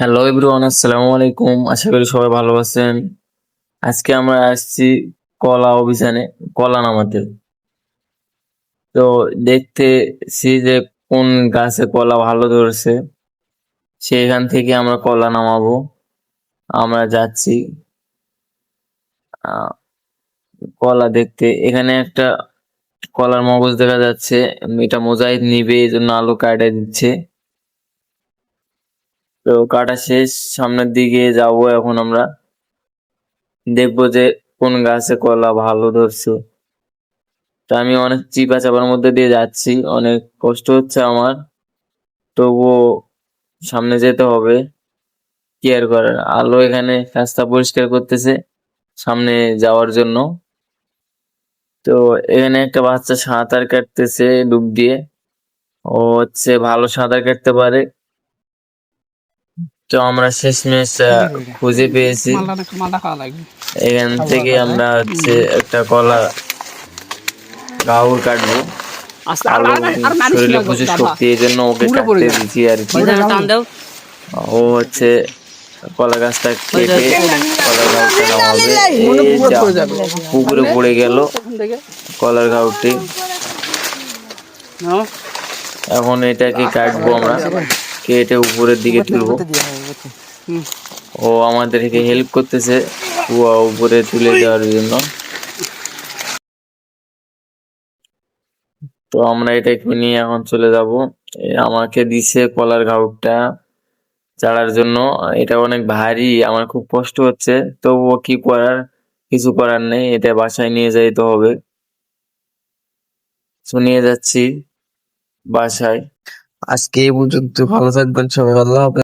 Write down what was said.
Hello everyone, আসসালামু আলাইকুম। আশা করি সবাই ভালো আছেন। আজকে আমরা আসছি কলা অভিযানে, কলা নামাতে। তো দেখতেছি যে কোন গাছে কলা ভালো ধরছে, সেখান থেকে আমরা কলা নামাবো। আমরা যাচ্ছি আহ, কলা দেখতে। এখানে একটা কলার মগজ দেখা যাচ্ছে। এটা মোজাহিদ নিবে, এই জন্য আলু কাটা দিচ্ছে। তো কাটা শেষ, সামনের দিকে যাব। এখন আমরা দেখবো যে কোন গাছে কলা ভালো ধরছে। তো আমি অনেক চিপা চাপার মধ্যে দিয়ে যাচ্ছি, অনেক কষ্ট হচ্ছে আমার, তবুও সামনে যেতে হবে। কি আর করার। আলো এখানে রাস্তা পরিষ্কার করতেছে সামনে যাওয়ার জন্য। তো এখানে একটা বাচ্চা সাঁতার কাটতেছে ডুব দিয়ে। ও হচ্ছে ভালো সাঁতার কাটতে পারে। তো আমরা শেষমেশ খুঁজে পেয়েছি। এখান থেকে আমরা হচ্ছে একটা কলা গাউর কাটবো। আলু শরীরে প্রচুর শক্তি, এই জন্য ওকে কাটতে দিচ্ছি আর কি। ও হচ্ছে কলা গাছটা কেটে কলার ঘাউটা নামাবে। এই যা, পুকুরে পড়ে গেল কলার ঘাউটি। এখন এটাকে কাটবো আমরা, কেটে উপরের দিকে তুলবো। ও আমাদেরকে হেল্প করতেছে কুয়া উপরে তুলে দেওয়ার জন্য। তো আমরা এটাকে নিয়ে এখন চলে যাব। আমাকে দিছে কলার ঘাউটা চালার জন্য। এটা অনেক ভারী, আমার খুব কষ্ট হচ্ছে, তবুও কি করার, কিছু করার নেই। এটা বাসায় নিয়ে যাইতে হবে। তো নিয়ে যাচ্ছি বাসায়। আজকে এই পর্যন্ত, ভালো থাকবেন সবাই, আল্লাহ হাফেজ।